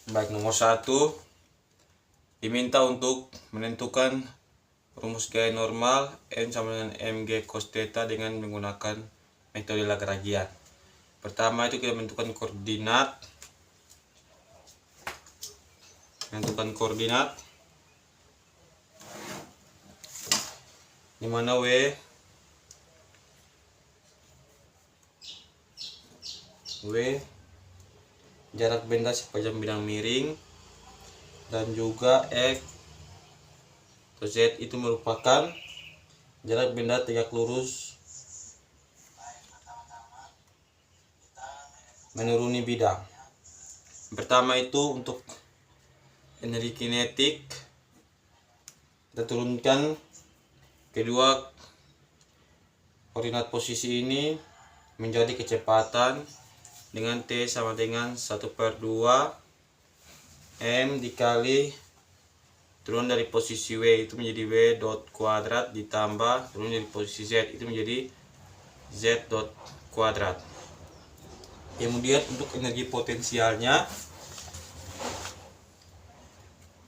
Baik, nomor 1 diminta untuk menentukan rumus gaya normal M sama dengan mg cos theta dengan menggunakan metode Lagrangian. Pertama itu kita menentukan koordinat, di mana W jarak benda sepanjang bidang miring, dan juga X atau Z itu merupakan jarak benda tegak lurus menuruni bidang. Pertama itu untuk energi kinetik, kita turunkan kedua koordinat posisi ini menjadi kecepatan dengan T sama dengan 1/2 M dikali turun dari posisi W itu menjadi W dot kuadrat ditambah turun dari posisi Z itu menjadi Z dot kuadrat. Kemudian untuk energi potensialnya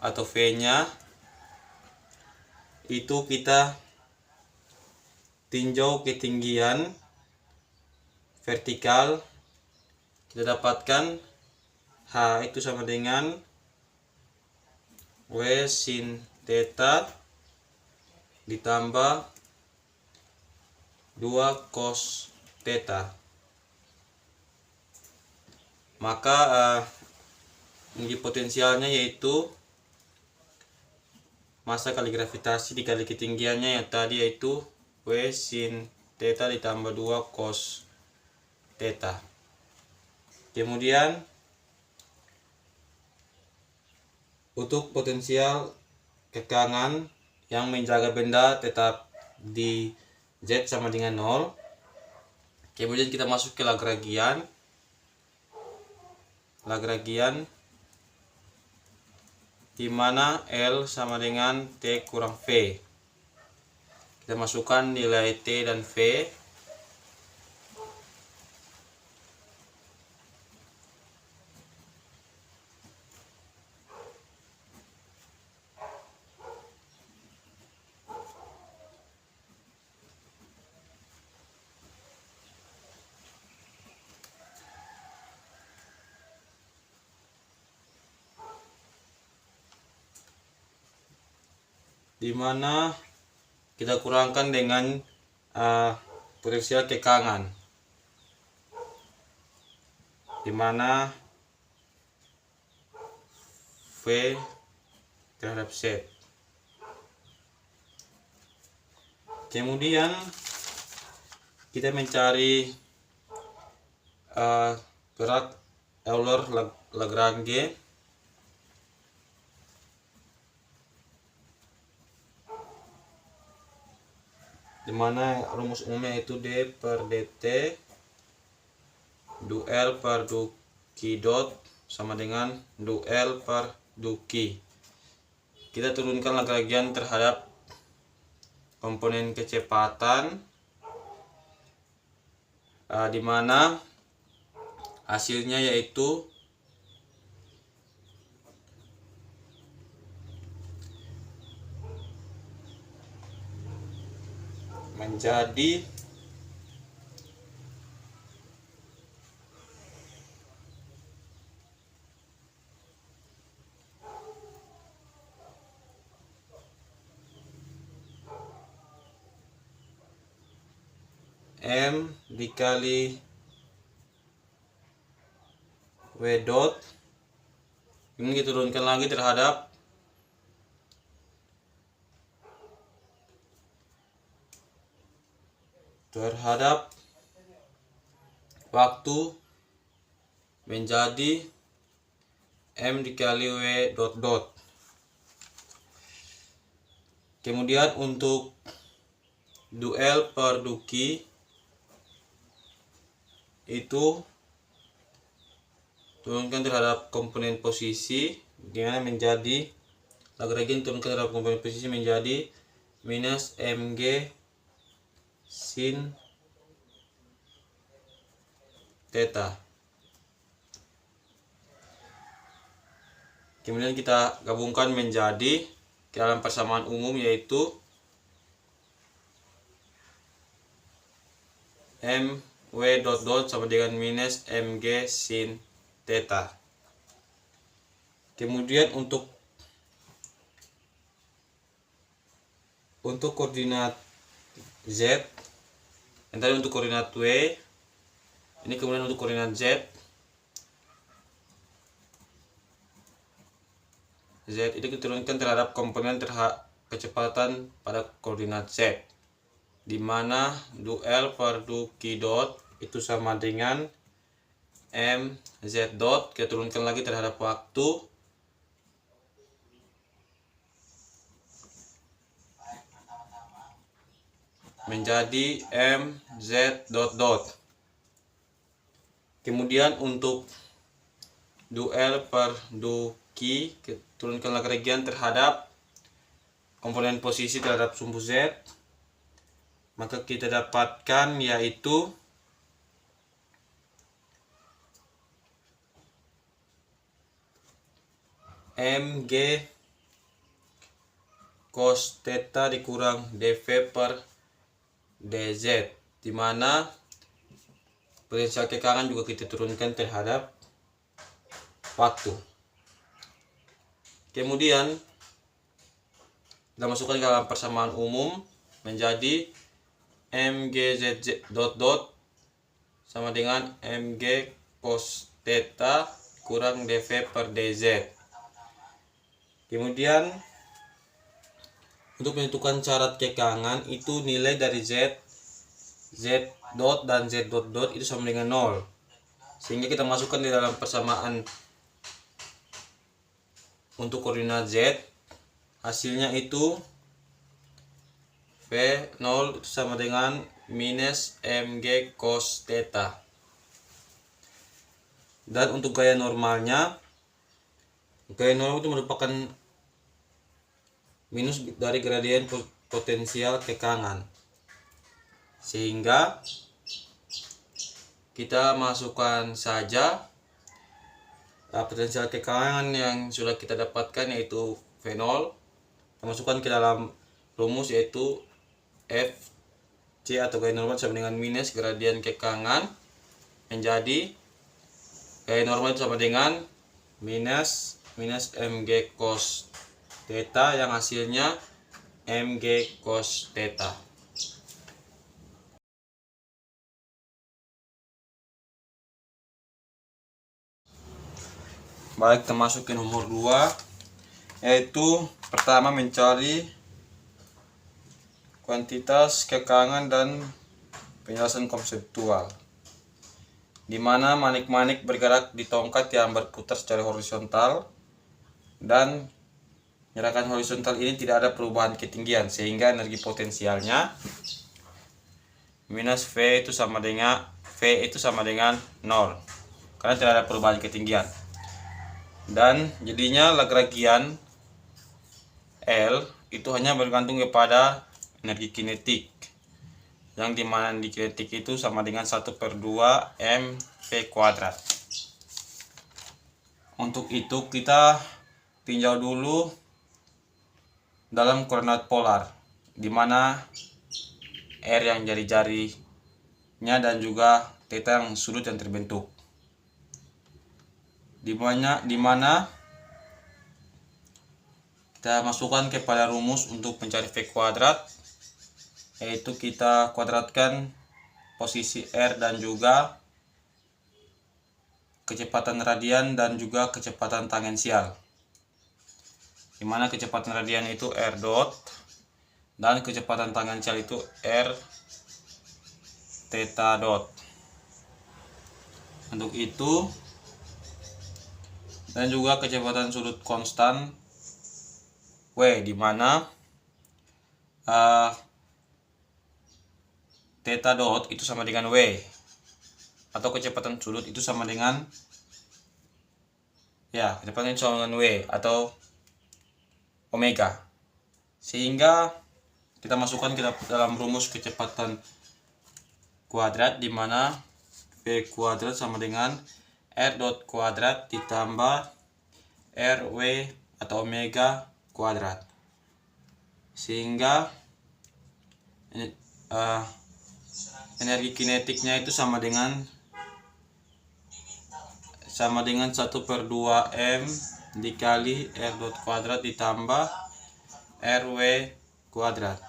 atau V-nya itu kita tinjau ketinggian vertikal, kita dapatkan H itu sama dengan W sin theta ditambah 2 cos theta. Maka energi potensialnya yaitu massa kali gravitasi dikali ketinggiannya yang tadi yaitu W sin theta ditambah 2 cos theta. Kemudian untuk potensial kekangan yang menjaga benda tetap di Z sama dengan 0. Kemudian kita masuk ke Lagrangian di mana L sama dengan T kurang V. Kita masukkan nilai T dan V. Di mana kita kurangkan dengan potensial kekangan, di mana V terhadap Z. Kemudian kita mencari gerak Euler-Lagrange, di mana rumus umumnya itu D per dt du L per du Q dot sama dengan du L per du Q. Kita turunkan Lagrangian terhadap komponen kecepatan, di mana hasilnya yaitu menjadi M dikali W dot. Ini kita turunkan lagi terhadap waktu menjadi M dikali W dot dot. Kemudian untuk du L per du Q itu turunkan terhadap komponen posisi, dimana menjadi Lagrangian turunkan terhadap komponen posisi menjadi minus mg sin theta. Kemudian kita gabungkan menjadi dalam persamaan umum, yaitu MW dot dot sama dengan minus MG sin theta. Kemudian untuk koordinat Z, yang tadi untuk koordinat W, ini kemudian untuk koordinat Z itu diturunkan terhadap komponen kecepatan pada koordinat Z, di mana duel per du Q dot itu sama dengan mz dot, kita turunkan lagi terhadap waktu, menjadi mz dot dot. Kemudian untuk duel per du Q, kita turunkan Lagrangian terhadap komponen posisi terhadap sumbu Z, maka kita dapatkan yaitu mg cos theta dikurang dv per dz, di mana potensial kekangan juga kita turunkan terhadap waktu. Kemudian kita masukkan ke dalam persamaan umum menjadi mgz dot dot sama dengan mg cos theta kurang dv per dz. Kemudian untuk menentukan syarat kekangan itu nilai dari z dot dan z dot dot itu sama dengan 0, sehingga kita masukkan di dalam persamaan untuk koordinat Z, hasilnya itu V0 sama dengan minus mg cos theta. Dan untuk gaya normalnya, gaya normal itu merupakan minus dari gradien potensial kekangan, sehingga kita masukkan saja potensial kekangan yang sudah kita dapatkan, yaitu V0, kita masukkan ke dalam rumus, yaitu FC atau gaya normal sama dengan minus gradien kekangan, menjadi gaya normal itu sama dengan minus mg cos theta, yang hasilnya mg cos theta. Baik, kita masuk ke nomor 2, yaitu pertama mencari kuantitas kekangan dan penjelasan konseptual, di mana manik-manik bergerak di tongkat yang berputar secara horizontal, dan gerakan horizontal ini tidak ada perubahan ketinggian, sehingga energi potensialnya minus V itu sama dengan 0, karena tidak ada perubahan ketinggian. Dan jadinya Lagrangian L itu hanya bergantung kepada energi kinetik, yang dimana di kinetik itu sama dengan 1/2 mv kuadrat. Untuk itu kita tinjau dulu dalam koordinat polar, di mana R yang jari-jarinya dan juga theta yang sudut yang terbentuk, di mana kita masukkan kepada rumus untuk mencari V kuadrat, yaitu kita kuadratkan posisi R dan juga kecepatan radian dan juga kecepatan tangensial, di mana kecepatan radian itu R dot dan kecepatan tangensial itu R theta dot. Untuk itu, dan juga kecepatan sudut konstan W, di mana theta dot itu sama dengan W, atau kecepatan sudut itu sama dengan kecepatan itu sama dengan W atau omega, sehingga kita masukkan ke dalam rumus kecepatan kuadrat, di mana V kuadrat sama dengan R dot kuadrat ditambah RW atau omega kuadrat. Sehingga energi kinetiknya itu sama dengan 1/2 M dikali R dot kuadrat ditambah RW kuadrat.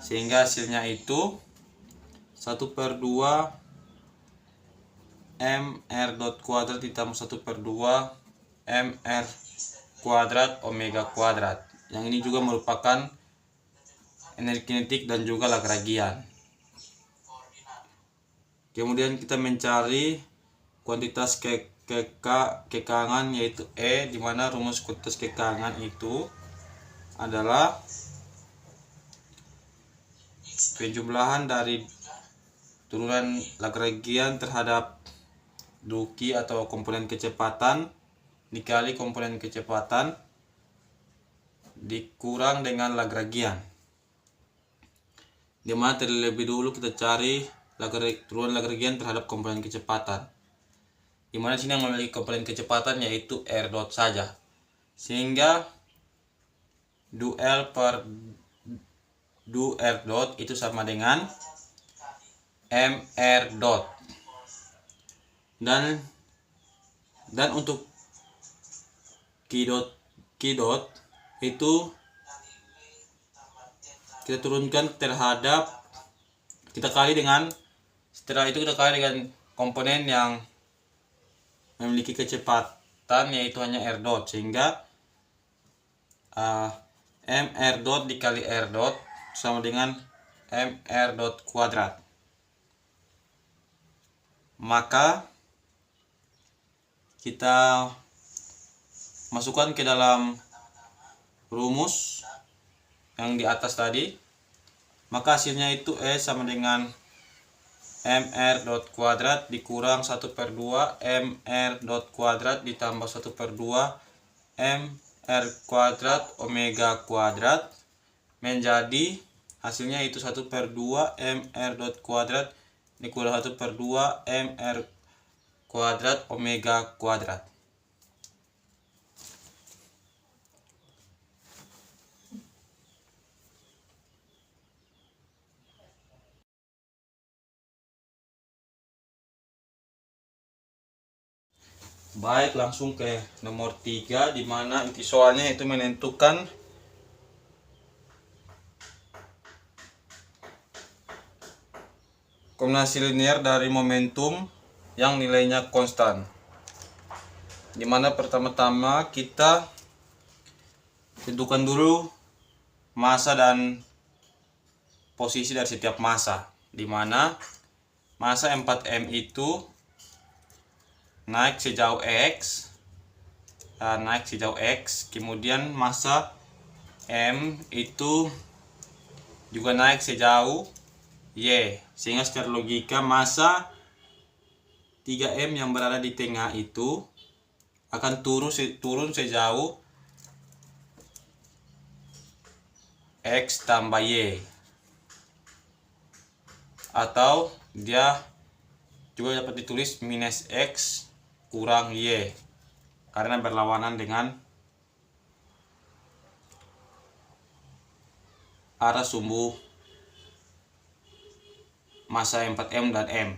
Sehingga hasilnya itu 1/2 MR dot kuadrat ditambah 1/2 MR kuadrat omega kuadrat. Yang ini juga merupakan energi kinetik dan juga Lagrangian. Kemudian kita mencari kuantitas kekangan yaitu E, di mana rumus kuantitas kekangan itu adalah penjumlahan dari turunan Lagrangian terhadap duki atau komponen kecepatan dikali komponen kecepatan dikurang dengan Lagrangian. Di mana terlebih dulu kita cari turunan Lagrangian terhadap komponen kecepatan. Di mana sini yang memiliki komponen kecepatan yaitu R dot saja. Sehingga du R dot itu sama dengan MR dot. Dan untuk Q dot itu kita turunkan terhadap, setelah itu kita kali dengan komponen yang memiliki kecepatan yaitu hanya R dot, sehingga MR dot dikali R dot sama dengan MR dot kuadrat. Maka kita masukkan ke dalam rumus yang di atas tadi, maka hasilnya itu E sama dengan MR dot kuadrat dikurang 1/2 MR dot kuadrat ditambah 1/2 MR kuadrat omega kuadrat, menjadi hasilnya itu 1/2 MR dot kuadrat dikurang 1/2 MR kuadrat omega kuadrat. Baik, langsung ke nomor 3, di mana inti soalnya itu menentukan kombinasi linear dari momentum yang nilainya konstan. Di mana pertama-tama kita tentukan dulu massa dan posisi dari setiap massa, di mana massa 4M itu naik sejauh X, kemudian massa M itu juga naik sejauh Y, sehingga secara logika massa 3M yang berada di tengah itu akan turun sejauh X tambah Y, atau dia juga dapat ditulis minus X kurang Y karena berlawanan dengan arah sumbu massa 4M dan M,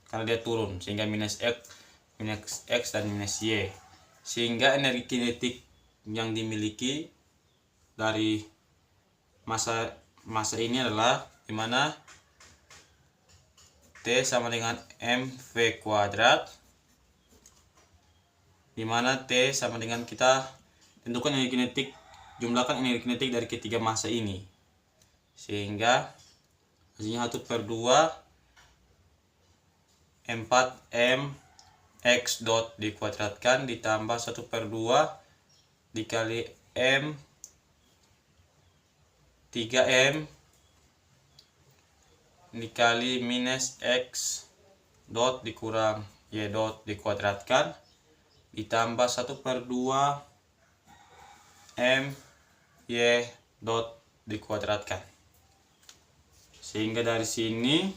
karena dia turun sehingga minus X dan minus Y. Sehingga energi kinetik yang dimiliki dari massa ini adalah dimana T sama dengan mv kuadrat, dimana T sama dengan, kita tentukan energi kinetik, jumlahkan energi kinetik dari ketiga massa ini, sehingga hasilnya 1/2 4M X dot dikuadratkan ditambah 1/2 dikali M 3M dikali minus X dot dikurang Y dot dikuadratkan ditambah 1/2 M Y dot dikuadratkan. Sehingga dari sini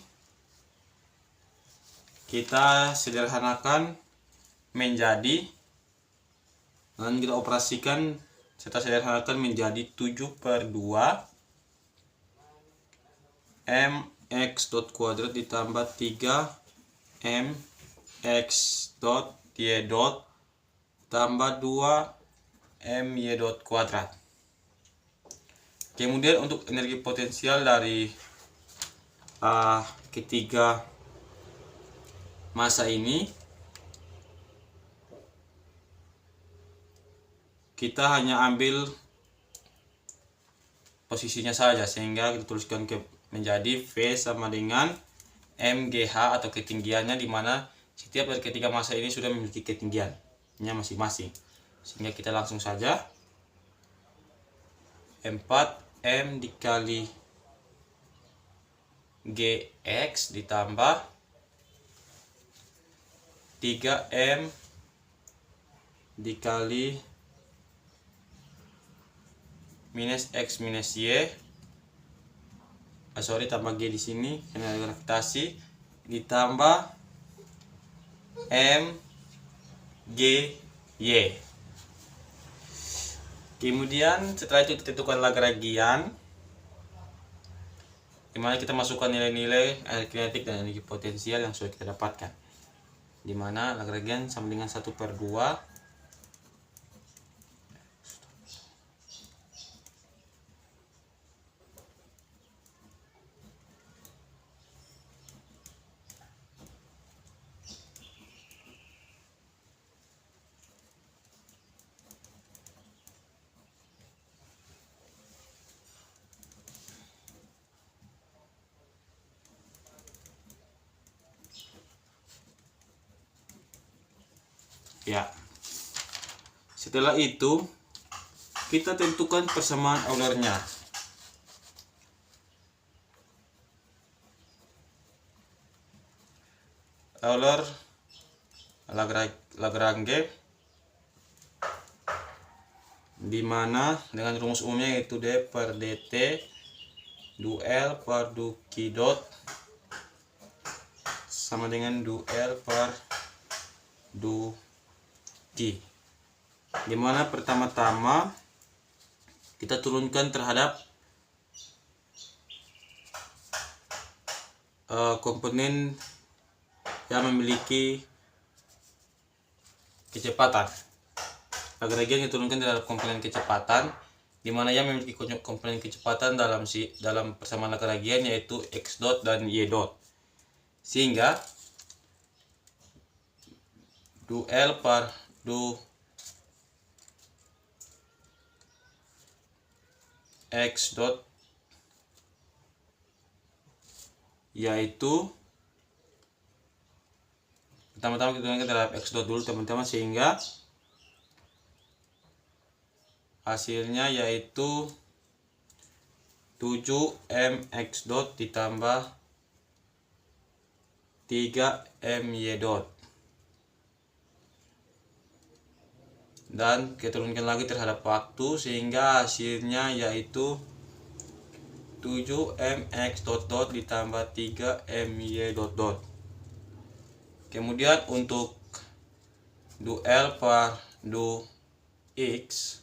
kita sederhanakan menjadi, dan kita operasikan serta sederhanakan menjadi 7/2 mx dot kuadrat ditambah 3 mx dot y dot tambah 2 my dot kuadrat. Kemudian untuk energi potensial dari ketiga massa ini, kita hanya ambil posisinya saja, sehingga kita tuliskan menjadi V sama dengan mgh atau ketinggiannya, dimana setiap dari ketiga massa ini sudah memiliki ketinggiannya masing-masing. Sehingga kita langsung saja 4m dikali gx ditambah 3m dikali minus x minus y, tambah g di sini karena ada gravitasi, ditambah m g y. Kemudian setelah itu kita tentukan Lagrangian, dimana kita masukkan nilai-nilai energi kinetik dan energi potensial yang sudah kita dapatkan, dimana Lagrangian sama dengan 1/2 ya. Setelah itu kita tentukan persamaan Eulernya. Euler Lagrange, dimana dengan rumus umumnya yaitu d per dt duel per du q dot sama dengan duel per du q, dimana pertama-tama kita turunkan terhadap komponen yang memiliki kecepatan. Lagrangian diturunkan terhadap komponen kecepatan, dimana yang memiliki komponen kecepatan dalam persamaan Lagrangian yaitu x dot dan y dot, sehingga duel per du x dot yaitu pertama-tama kita turunkan terhadap x dot dulu teman-teman, sehingga hasilnya yaitu 7mx dot ditambah 3my dot, dan kita turunkan lagi terhadap waktu, sehingga hasilnya yaitu 7mx dot dot ditambah 3my dot dot. Kemudian untuk duel per du x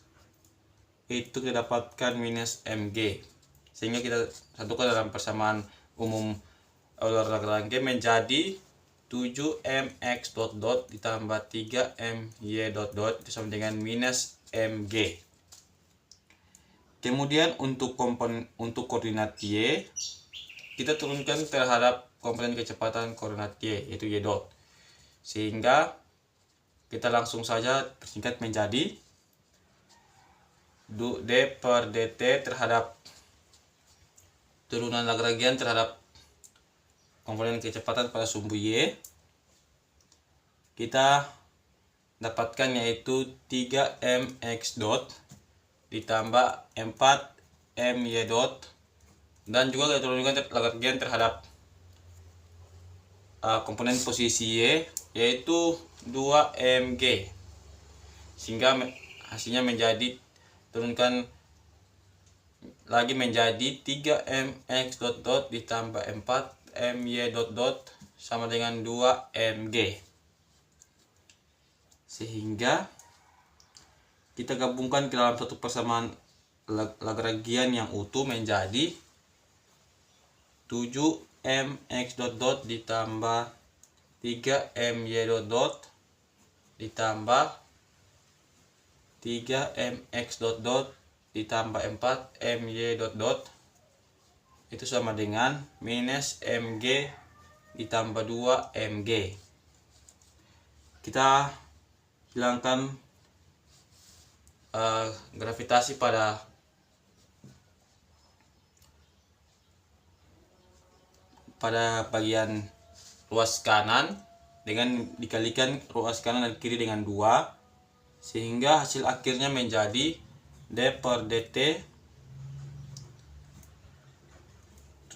itu kita dapatkan minus mg, sehingga kita satukan dalam persamaan umum Euler Lagrange menjadi 7mx dot dot ditambah 3my dot dot itu sama dengan minus mg. Kemudian untuk koordinat y, kita turunkan terhadap komponen kecepatan koordinat y yaitu y dot, sehingga kita langsung saja persingkat menjadi d per dt terhadap turunan Lagrangian terhadap komponen kecepatan pada sumbu y, kita dapatkan yaitu 3mx dot ditambah 4my dot, dan juga kita turunkan Lagrangian terhadap komponen posisi y yaitu 2mg, sehingga hasilnya menjadi turunkan lagi menjadi 3mx dot dot ditambah 4my dot dot sama dengan 2mg. sehingga kita gabungkan ke dalam satu persamaan Lagrangian yang utuh menjadi 7mx dot dot ditambah 3my dot dot ditambah 3mx dot dot ditambah 4my dot dot itu sama dengan minus mg ditambah 2mg. Kita hilangkan gravitasi pada bagian ruas kanan dengan dikalikan ruas kanan dan kiri dengan 2, sehingga hasil akhirnya menjadi d per dt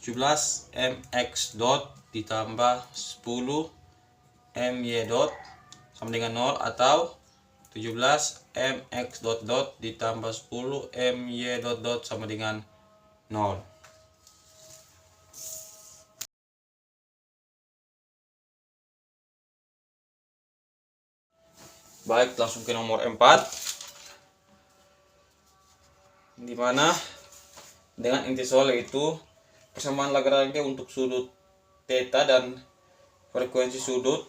17 mx dot ditambah 10 my dot sama dengan 0, atau 17 mx dot dot ditambah 10 my dot dot sama dengan 0. Baik, langsung ke nomor 4, dimana dengan inti soal yaitu persamaan Lagrange untuk sudut theta dan frekuensi sudut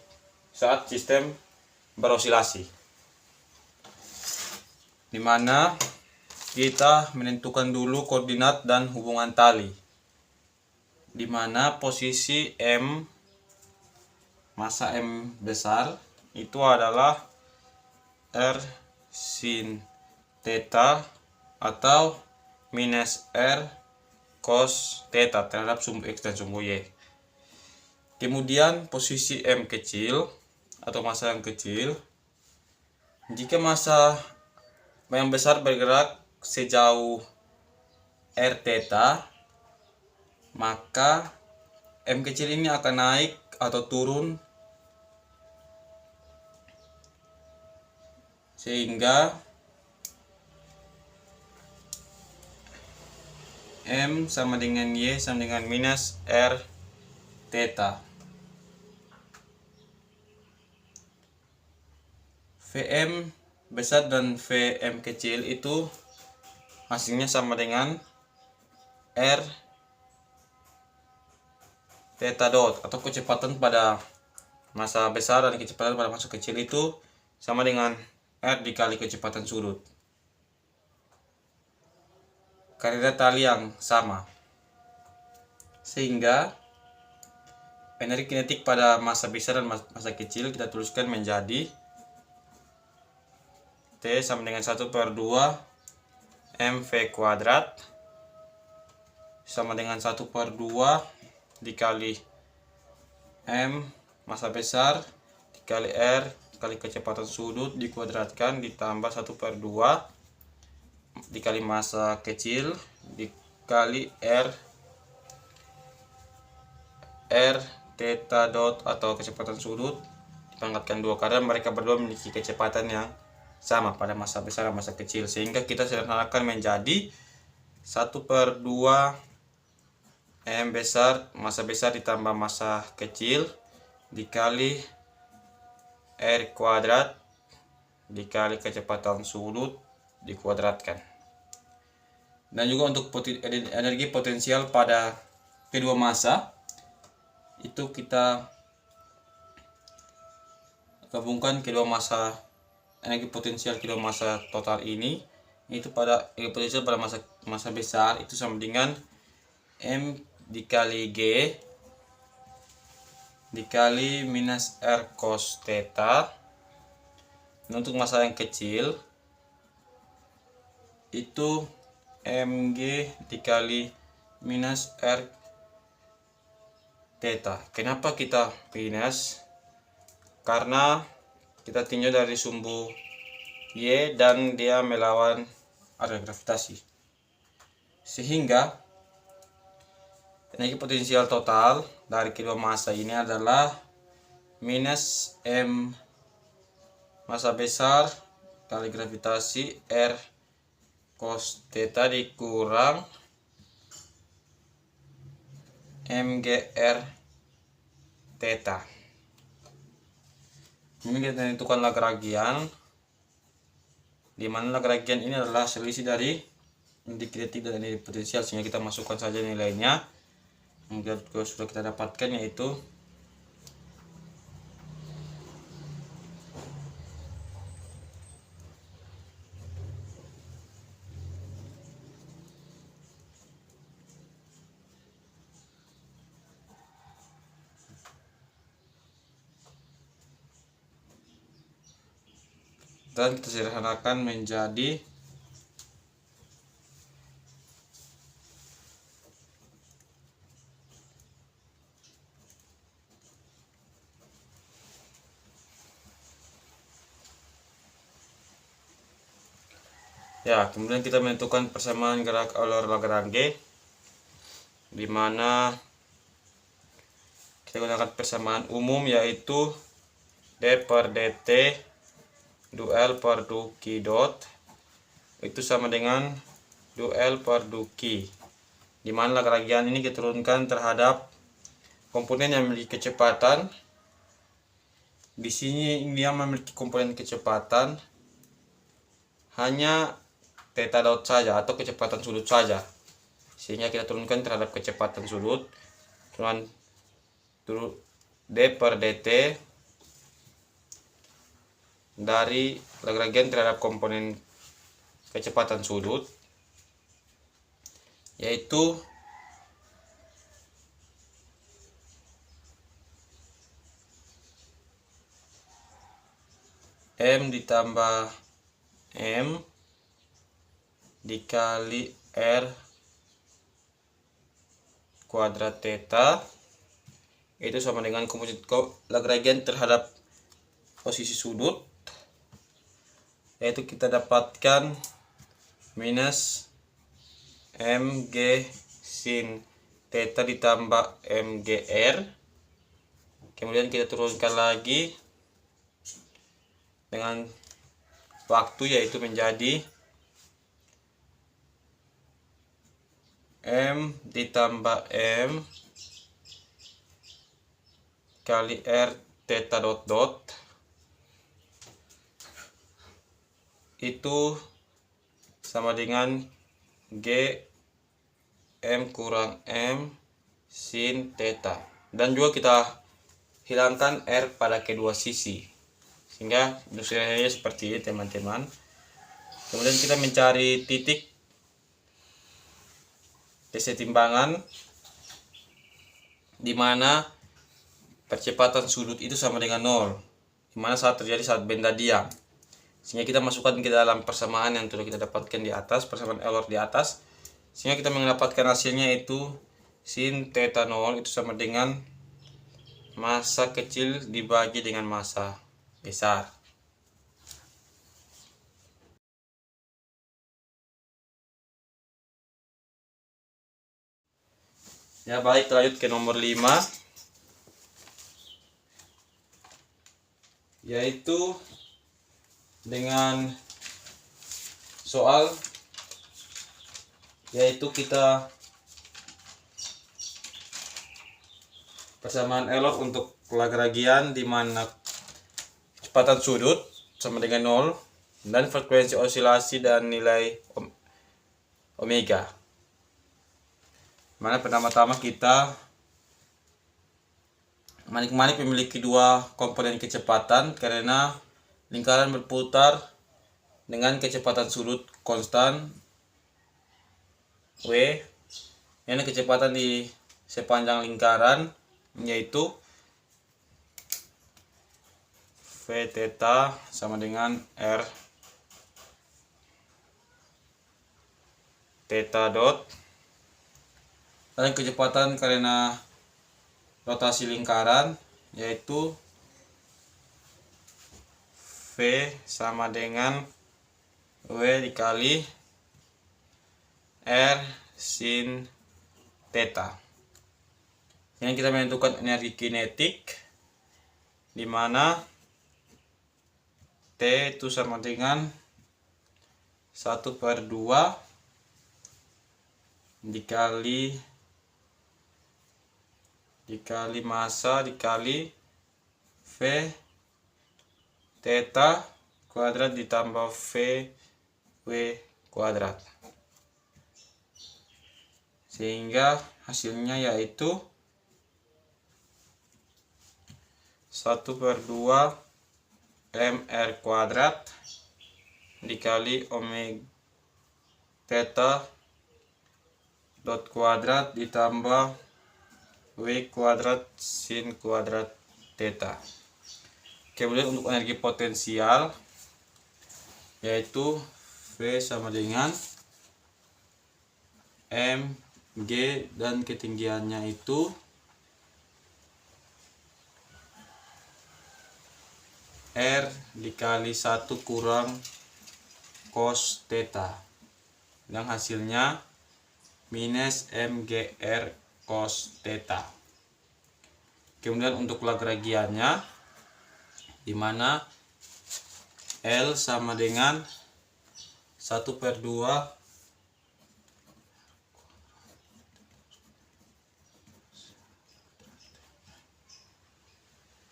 saat sistem berosilasi, dimana kita menentukan dulu koordinat dan hubungan tali, dimana posisi M, masa M besar itu adalah R sin theta atau minus R cos theta terhadap sumbu X dan sumbu Y. Kemudian posisi M kecil atau masa yang kecil, jika masa yang besar bergerak sejauh R theta, maka M kecil ini akan naik atau turun sehingga M sama dengan Y sama dengan minus R theta. Vm besar dan Vm kecil itu hasilnya sama dengan R theta dot, atau kecepatan pada masa besar dan kecepatan pada masa kecil itu sama dengan R dikali kecepatan sudut karena tali yang sama, sehingga energi kinetik pada masa besar dan masa kecil kita tuliskan menjadi T sama dengan 1/2 mv kuadrat sama dengan 1/2 dikali M masa besar dikali R kali kecepatan sudut dikuadratkan ditambah 1/2 dikali masa kecil dikali R theta dot atau kecepatan sudut dipangkatkan 2 karena mereka berdua memiliki kecepatan yang sama pada masa besar dan masa kecil, sehingga kita sederhanakan menjadi 1/2 M besar masa besar ditambah masa kecil dikali R kuadrat dikali kecepatan sudut dikuadratkan. Dan juga untuk energi potensial pada kedua masa itu kita gabungkan kedua masa, energi potensial kedua masa total ini itu pada energi potensial pada masa besar itu sama dengan M dikali G dikali minus R cos theta. Dan untuk masa yang kecil itu mg dikali minus R theta. Kenapa kita minus? Karena kita tinjau dari sumbu Y dan dia melawan arus gravitasi, sehingga energi potensial total dari kedua masa ini adalah minus M masa besar kali gravitasi R cos theta dikurang mgr theta. Ini kita tentukan Lagrangian, di mana Lagrangian ini adalah selisih dari inti kinetik dan energi potensial, sehingga kita masukkan saja nilainya yang sudah kita dapatkan, yaitu dan kita sederhanakan menjadi ya. Kemudian kita menentukan persamaan gerak Euler Lagrange, di mana kita gunakan persamaan umum, yaitu d per dt duel per duki dot itu sama dengan duel per duki, di mana Lagrangian ini kita turunkan terhadap komponen yang memiliki kecepatan. Di sini dia memiliki komponen kecepatan hanya theta dot saja atau kecepatan sudut saja, sehingga kita turunkan terhadap kecepatan sudut dengan d per dt dari Lagrangian terhadap komponen kecepatan sudut, yaitu m ditambah m dikali r kuadrat theta itu sama dengan komponen Lagrangian terhadap posisi sudut, yaitu kita dapatkan minus mg sin theta ditambah mgr. Kemudian kita turunkan lagi dengan waktu, yaitu menjadi m ditambah m kali r theta dot dot itu sama dengan g m kurang m sin theta, dan juga kita hilangkan r pada kedua sisi, sehingga hasilnya seperti ini teman-teman. Kemudian kita mencari titik kesetimbangan, di mana percepatan sudut itu sama dengan 0, di mana saat terjadi saat benda diam, sehingga kita masukkan ke dalam persamaan yang sudah kita dapatkan di atas, persamaan Euler di atas, sehingga kita mendapatkan hasilnya itu sin theta 0 itu sama dengan massa kecil dibagi dengan massa besar. Ya baik, lanjut ke nomor 5, yaitu dengan soal, yaitu kita persamaan Euler untuk Lagrangian, di mana kecepatan sudut sama dengan 0 dan frekuensi osilasi dan nilai omega. Mana pertama-tama kita manik-manik memiliki dua komponen kecepatan karena lingkaran berputar dengan kecepatan sudut konstan V, yang kecepatan di sepanjang lingkaran yaitu V theta sama dengan R theta dot, dan kecepatan karena rotasi lingkaran yaitu V sama dengan W dikali R sin theta. Ini kita menentukan energi kinetik, di mana T itu sama dengan 1/2 dikali massa dikali V theta kuadrat ditambah VW kuadrat. Sehingga hasilnya yaitu 1/2 mr kuadrat dikali omega theta dot kuadrat ditambah W kuadrat sin kuadrat theta. Kemudian untuk energi potensial yaitu V sama dengan mg dan ketinggiannya itu R dikali 1 kurang cos theta, yang hasilnya minus mgr cos theta. Kemudian untuk Lagrangiannya, di mana L sama dengan 1/2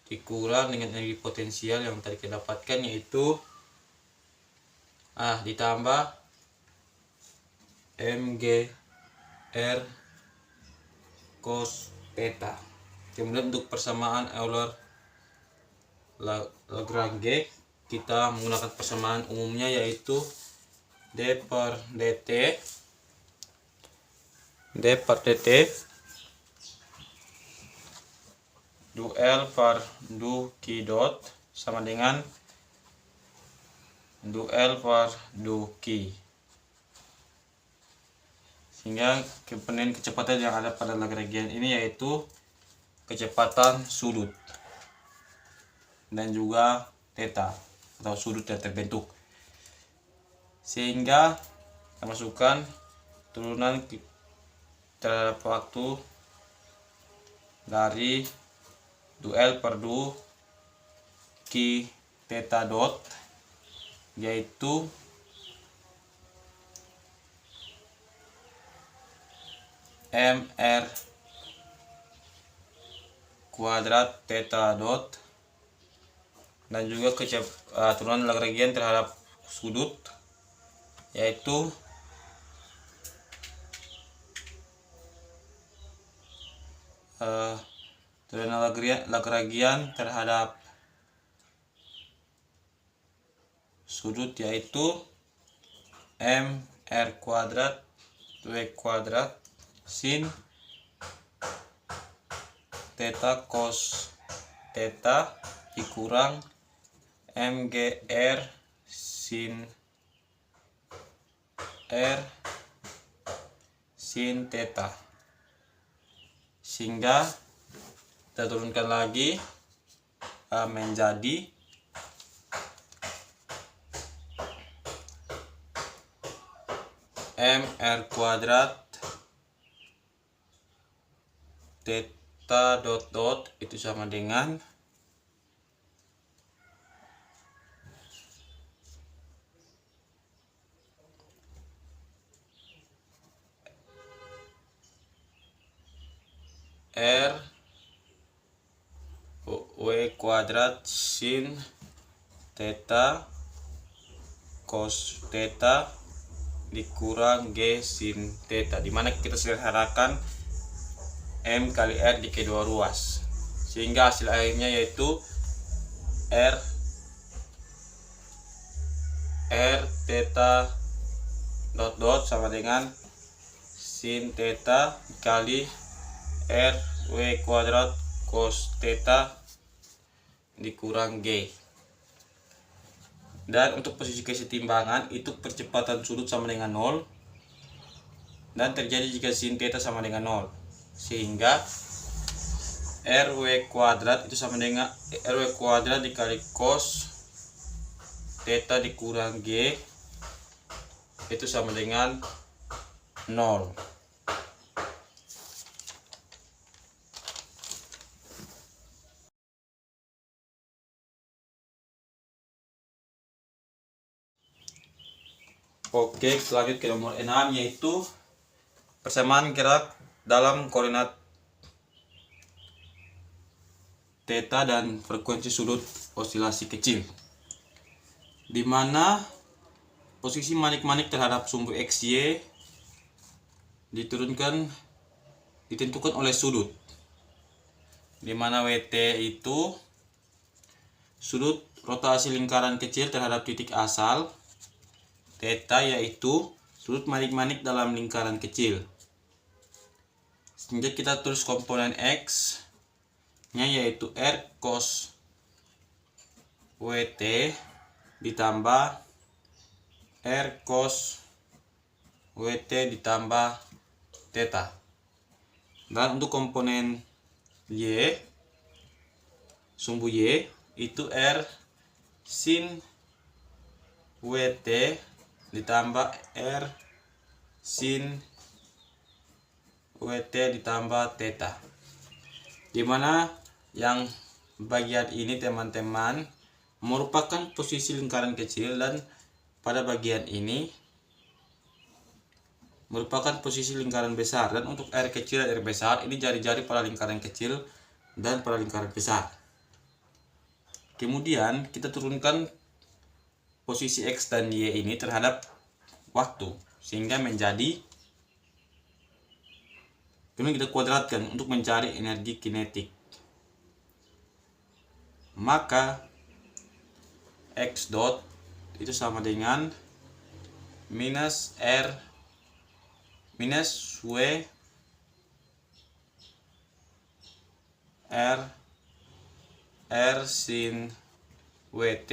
dikurang dengan energi potensial yang tadi kita dapatkan, yaitu ditambah mgr cos theta. Kemudian untuk persamaan Euler Lagrange, kita menggunakan persamaan umumnya yaitu d/dt duel per du q dot sama dengan duel per du q, sehingga komponen kecepatan yang ada pada Lagrangian ini yaitu kecepatan sudut dan juga theta atau sudut yang terbentuk. Sehingga kita masukkan turunan terhadap waktu dari duel per du q theta dot yaitu mr kuadrat theta dot dan juga turunan Lagrangian terhadap sudut yaitu turunan Lagrangian terhadap sudut yaitu mr kuadrat w kuadrat sin theta cos theta dikurang mgr sin r sin theta, sehingga kita turunkan lagi menjadi mr kuadrat theta dot dot itu sama dengan R W kuadrat sin theta cos theta dikurang G sin theta, dimana kita sederhanakan M kali R di kedua ruas, sehingga hasil akhirnya yaitu R theta dot dot sama dengan sin theta dikali R W kuadrat cos theta dikurang G. Dan untuk posisi kesetimbangan itu percepatan sudut sama dengan 0 dan terjadi jika sin theta sama dengan 0, sehingga RW kuadrat itu sama dengan RW kuadrat dikali cos theta dikurang G itu sama dengan 0. Oke, selanjut ke nomor 6 yaitu persamaan gerak dalam koordinat theta dan frekuensi sudut osilasi kecil. di mana posisi manik-manik terhadap sumbu XY ditentukan oleh sudut, di mana WT itu sudut rotasi lingkaran kecil terhadap titik asal, theta yaitu sudut manik-manik dalam lingkaran kecil. Sehingga kita tulis komponen X nya yaitu R cos WT ditambah R cos WT ditambah theta. Dan untuk komponen Y, sumbu Y itu R sin WT ditambah R sin WT ditambah theta. Dimana yang bagian ini teman-teman merupakan posisi lingkaran kecil, dan pada bagian ini merupakan posisi lingkaran besar. Dan untuk R kecil dan R besar ini jari-jari pada lingkaran kecil dan pada lingkaran besar. Kemudian kita turunkan posisi X dan Y ini terhadap waktu, sehingga menjadi, kemudian kita kuadratkan untuk mencari energi kinetik. Maka X dot itu sama dengan minus W R sin WT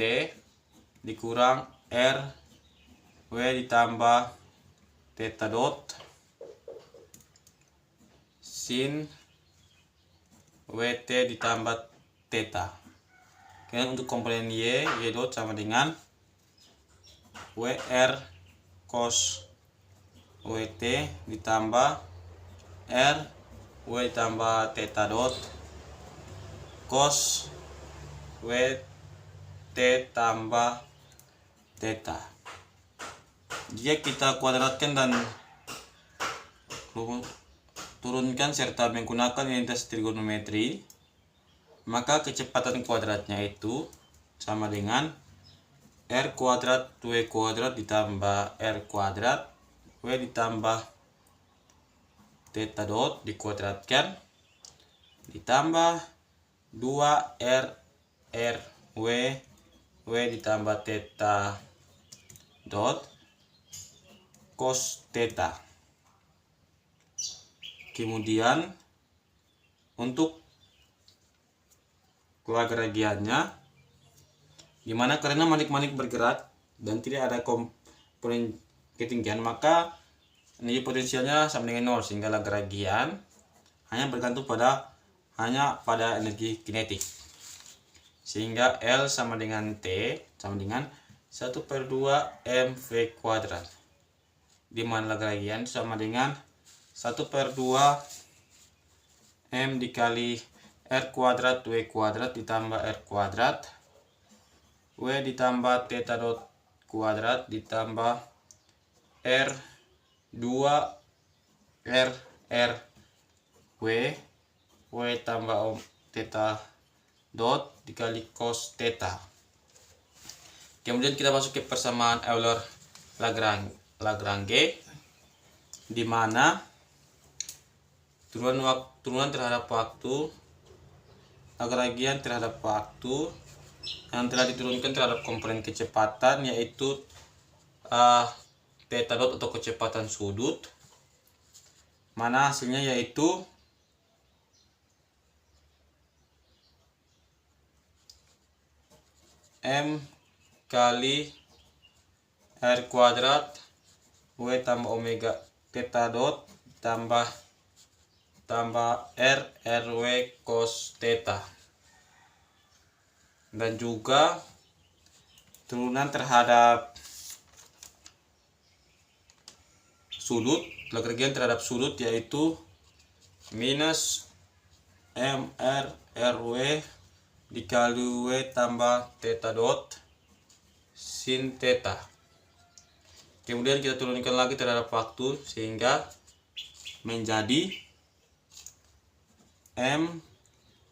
dikurang R W ditambah theta dot sin WT ditambah theta. Kemudian untuk komponen Y dot sama dengan WR cos WT ditambah R W ditambah theta dot cos WT tambah theta. Jika kita kuadratkan dan turunkan serta menggunakan identitas trigonometri, maka kecepatan kuadratnya itu sama dengan R kuadrat W kuadrat ditambah R kuadrat W ditambah theta dot dikuadratkan ditambah 2R R W ditambah theta dot cos theta. Kemudian untuk Lagrangiannya, dimana karena manik-manik bergerak dan tidak ada komponen ketinggian, maka energi potensialnya sama dengan 0, sehingga Lagrangian hanya bergantung pada energi kinetik, sehingga L sama dengan T sama dengan 1/2 mv kuadrat, di mana Lagrangian sama dengan 1/2 m dikali R kuadrat W kuadrat ditambah R kuadrat W ditambah theta dot kuadrat ditambah R 2 R W tambah theta dot dikali cos theta. Kemudian kita masuk ke persamaan Euler-Lagrange, di mana turunan terhadap waktu, Lagrangian terhadap waktu yang telah diturunkan terhadap komponen kecepatan, yaitu theta dot atau kecepatan sudut, mana hasilnya yaitu M kali R kuadrat W tambah omega theta dot tambah R RW cos theta, dan juga turunan terhadap sudut, Lagrangian terhadap sudut, yaitu minus MR RW dikali W tambah theta dot sin theta. Kemudian kita turunkan lagi terhadap waktu, sehingga menjadi M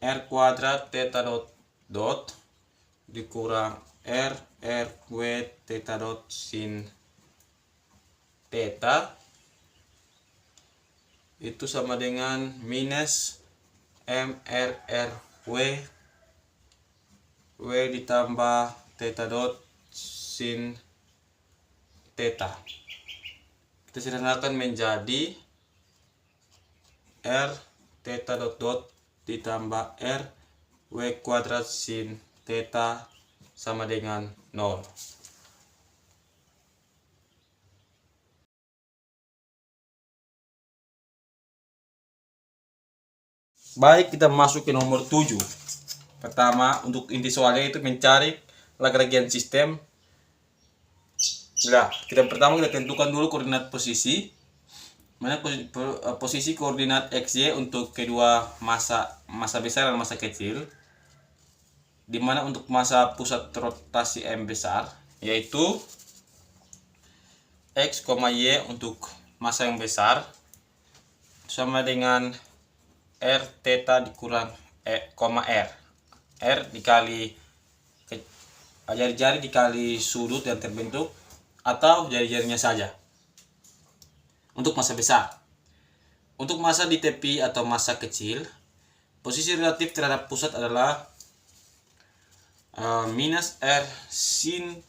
R kuadrat theta dot dikurang R W theta dot sin theta itu sama dengan minus W ditambah theta dot sin theta. Kita sederhanakan menjadi R theta dot ditambah R W kuadrat sin theta sama dengan 0. Baik, kita masuk ke nomor 7. Pertama, untuk inti soalnya itu mencari Lagrangian sistem. Nah, pertama kita tentukan dulu koordinat posisi. Mana posisi koordinat XY untuk kedua massa besar dan massa kecil. Dimana untuk massa pusat rotasi M besar, yaitu X, Y untuk massa yang besar sama dengan R theta dikurang R. R dikali jari-jari dikali sudut yang terbentuk atau jari-jarinya saja. Untuk massa besar. Untuk massa di tepi atau massa kecil, posisi relatif terhadap pusat adalah minus R sin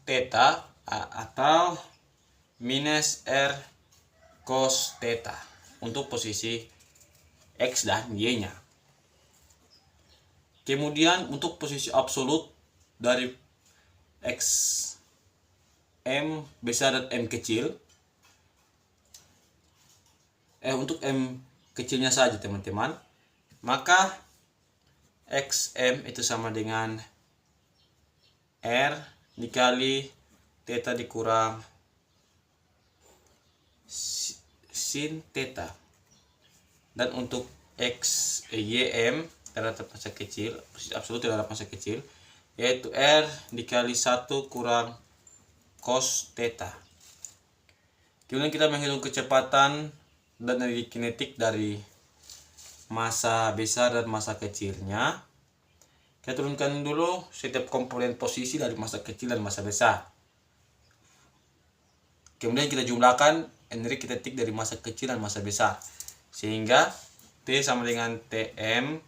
theta atau minus R cos theta untuk posisi X dan Y-nya. Kemudian untuk posisi absolut dari X M besar dan M kecil, untuk M kecilnya saja teman-teman, maka XM itu sama dengan R dikali theta dikurang sin theta. Dan untuk YM terhadap massa kecil, posisi absolut terhadap massa kecil, yaitu R dikali 1 kurang cos theta. Kemudian kita menghitung kecepatan dan energi kinetik dari massa besar dan massa kecilnya. Kita turunkan dulu setiap komponen posisi dari massa kecil dan massa besar. Kemudian kita jumlahkan energi kinetik dari massa kecil dan massa besar. Sehingga T sama dengan Tm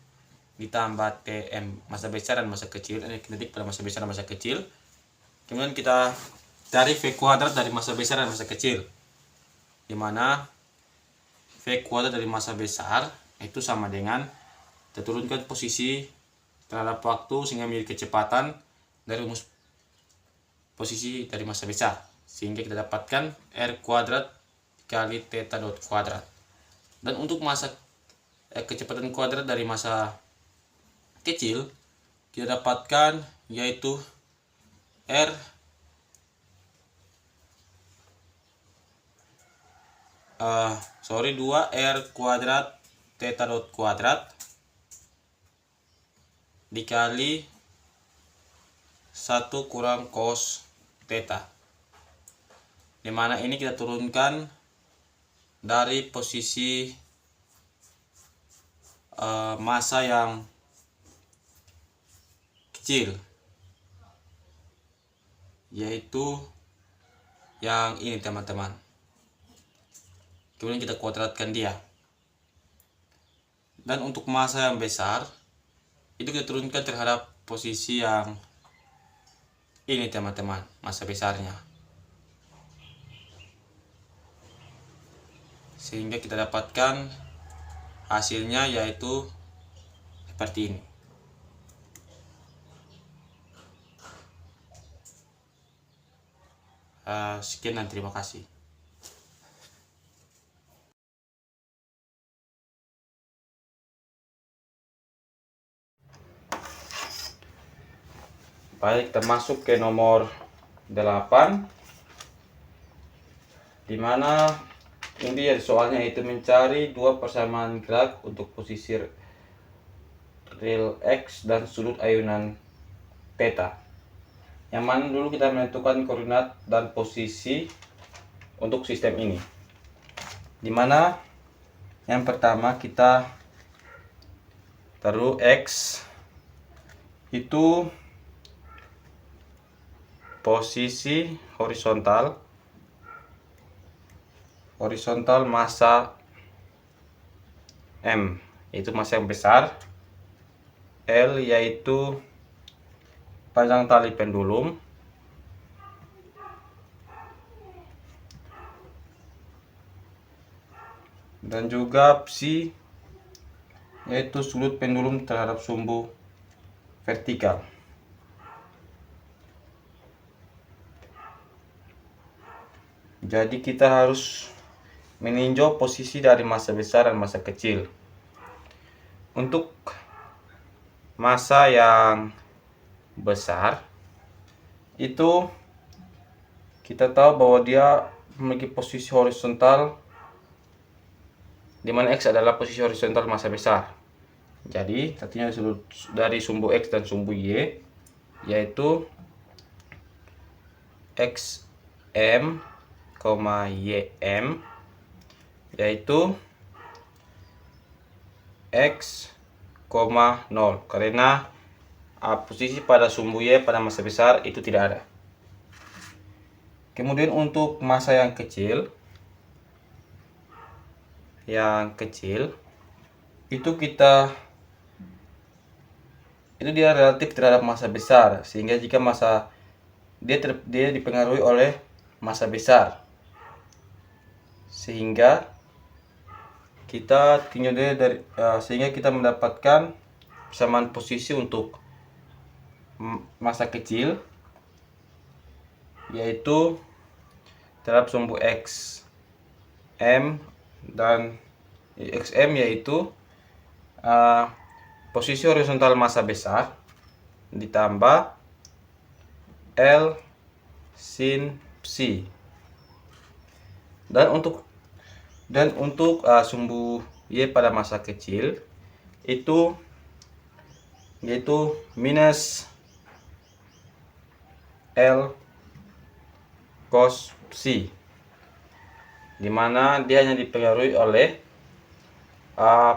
ditambah Tm massa besar dan massa kecil, energi kinetik pada massa besar dan massa kecil. Kemudian kita cari V kuadrat dari massa besar dan massa kecil, dimana V kuadrat dari massa besar itu sama dengan kita turunkan posisi terhadap waktu sehingga memiliki kecepatan dari rumus posisi dari massa besar, sehingga kita dapatkan R kuadrat kali theta dot kuadrat. Dan untuk kecepatan kuadrat dari massa kecil kita dapatkan yaitu R 2R kuadrat theta dot kuadrat dikali 1 kurang cos theta, dimana ini kita turunkan dari posisi massa yang kecil, yaitu yang ini teman-teman. Kemudian kita kuadratkan dia. Dan untuk massa yang besar itu kita turunkan terhadap posisi yang ini teman-teman, massa besarnya, sehingga kita dapatkan hasilnya yaitu seperti ini. Sekian dan terima kasih. Baik, kita masuk ke nomor 8, dimana inti dari soalnya itu mencari dua persamaan gerak untuk posisi real X dan sudut ayunan theta. Yang mana dulu kita menentukan koordinat dan posisi untuk sistem ini, dimana yang pertama kita taruh X itu posisi horizontal massa M, yaitu massa yang besar. L yaitu panjang tali pendulum. Dan juga psi yaitu sudut pendulum terhadap sumbu vertikal. Jadi kita harus meninjau posisi dari massa besar dan massa kecil. Untuk massa yang besar itu kita tahu bahwa dia memiliki posisi horizontal, di mana X adalah posisi horizontal massa besar. Jadi artinya dari sumbu X dan sumbu Y yaitu XM, YM yaitu X, 0, karena posisi pada sumbu Y pada massa besar itu tidak ada. Kemudian untuk massa yang kecil itu dia relatif terhadap massa besar, sehingga jika massa dia dipengaruhi oleh massa besar, sehingga kita tinjau dia sehingga kita mendapatkan persamaan posisi untuk massa kecil, yaitu terhadap sumbu X M dan XM, yaitu posisi horizontal massa besar ditambah L sin psi. Dan untuk sumbu Y pada massa kecil itu yaitu minus L cos psi, dimana dia hanya dipengaruhi oleh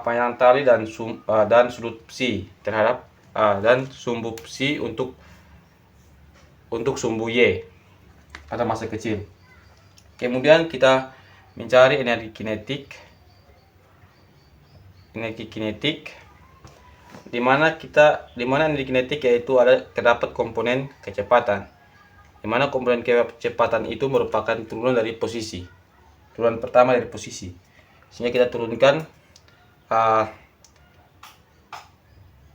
panjang tali dan sudut psi terhadap dan sumbu psi untuk sumbu Y pada massa kecil. Kemudian kita mencari energi kinetik, di mana energi kinetik yaitu terdapat komponen kecepatan, di mana komponen kecepatan itu merupakan turunan pertama dari posisi, sehingga kita turunkan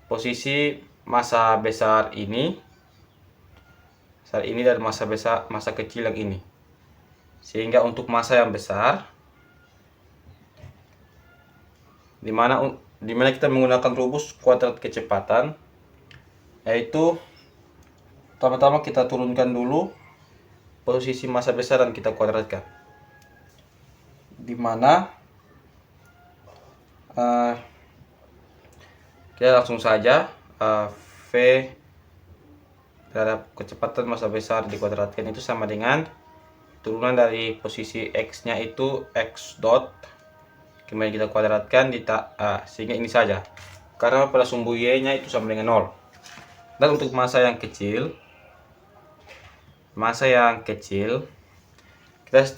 posisi massa besar ini dan massa kecil yang ini, sehingga untuk massa yang besar di mana kita menggunakan rumus kuadrat kecepatan, yaitu pertama-tama kita turunkan dulu posisi massa besar dan kita kuadratkan, di mana kita langsung saja V terhadap kecepatan massa besar dikuadratkan itu sama dengan turunan dari posisi X nya itu X dot, kemudian kita kuadratkan sehingga ini saja, karena pada sumbu Y nya itu sama dengan 0. Dan untuk massa yang kecil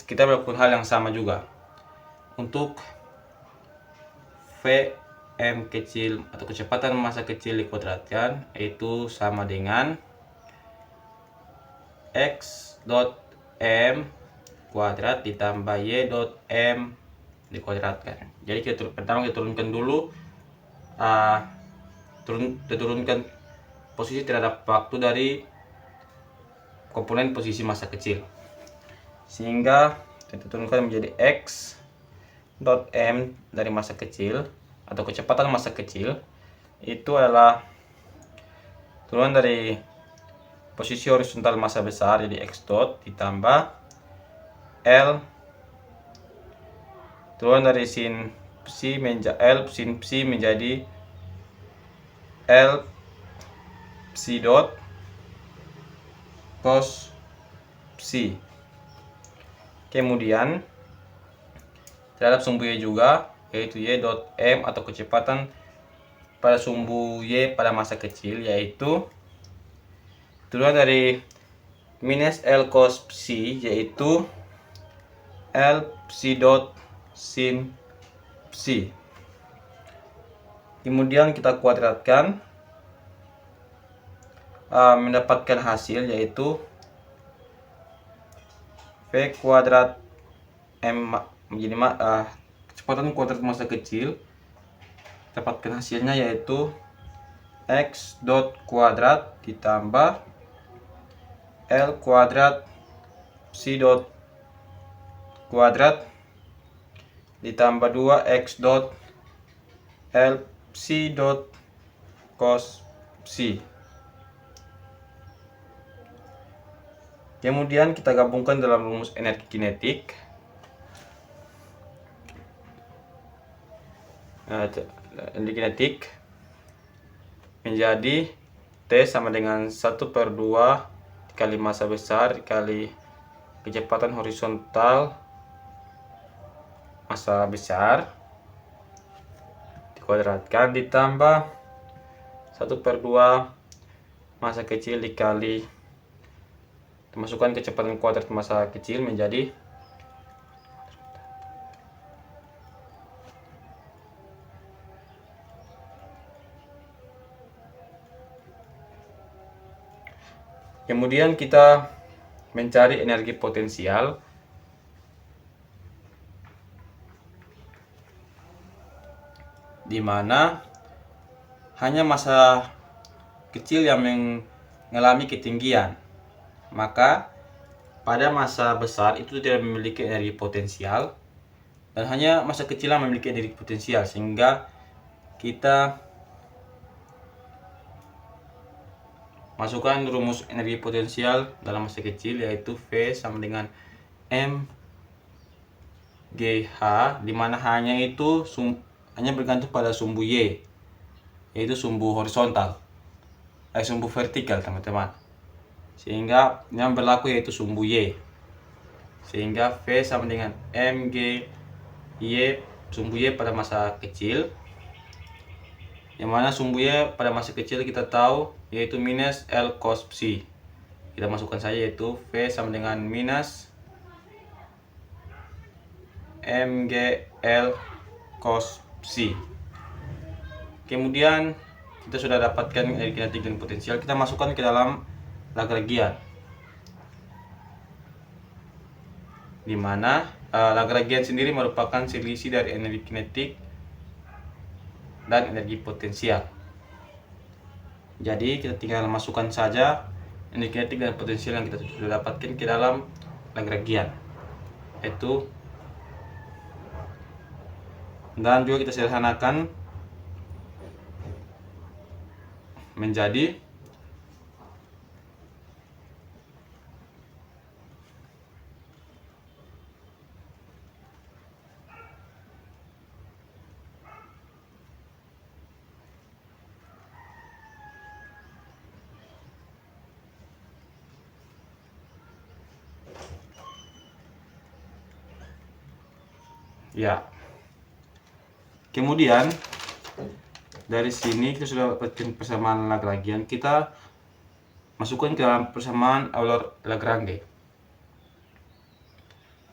kita melakukan hal yang sama juga. Untuk Vm kecil atau kecepatan massa kecil dikuadratkan itu sama dengan X dot M kuadrat ditambah Y dot M dikuadratkan. Jadi pertama kita turunkan dulu turunkan posisi terhadap waktu dari komponen posisi massa kecil, sehingga kita turunkan menjadi X dot M dari massa kecil atau kecepatan massa kecil itu adalah turunan dari posisi horizontal massa besar, jadi X dot ditambah L turunan dari sin psi L sin psi menjadi L psi dot cos psi. Kemudian terhadap sumbu Y juga, yaitu Y dot M atau kecepatan pada sumbu Y pada massa kecil, yaitu turunan dari minus L cos psi, yaitu L psi dot sin psi. Kemudian kita kuadratkan, mendapatkan hasil yaitu V kuadrat M menjadi kecepatan kuadrat massa kecil. Dapatkan hasilnya yaitu X dot kuadrat ditambah L kuadrat psi dot kuadrat ditambah 2 X dot L psi dot cos psi. Kemudian kita gabungkan dalam rumus energi kinetik. Energi kinetik menjadi T sama dengan 1/2 dikali massa besar dikali kecepatan horizontal massa besar dikuadratkan ditambah 1/2 massa kecil dikali masukkan kecepatan kuadrat massa kecil menjadi kemudian kita mencari energi potensial. Di mana hanya massa kecil yang mengalami ketinggian, maka pada massa besar itu tidak memiliki energi potensial dan hanya massa kecil yang memiliki energi potensial, sehingga kita masukkan rumus energi potensial dalam massa kecil yaitu V sama dengan mgh, dimana hanya itu hanya bergantung pada sumbu Y, yaitu sumbu horizontal, sumbu vertikal teman-teman, sehingga yang berlaku yaitu sumbu Y, sehingga V sama dengan mg Y, sumbu Y pada massa kecil, yang mana sumbu Y pada massa kecil kita tahu yaitu minus L cos psi. Kita masukkan saja yaitu V sama dengan minus mgl cos psi. Kemudian kita sudah dapatkan energi kinetik dan potensial, kita masukkan ke dalam Lagrangian, di mana Lagrangian sendiri merupakan selisih dari energi kinetik dan energi potensial. Jadi kita tinggal masukkan saja energi kinetik dan potensial yang kita sudah dapatkan ke dalam Lagrangian, yaitu, dan juga kita sederhanakan menjadi ya. Kemudian dari sini kita sudah dapatkan persamaan Lagrangian, kita masukkan ke dalam persamaan Euler-Lagrange,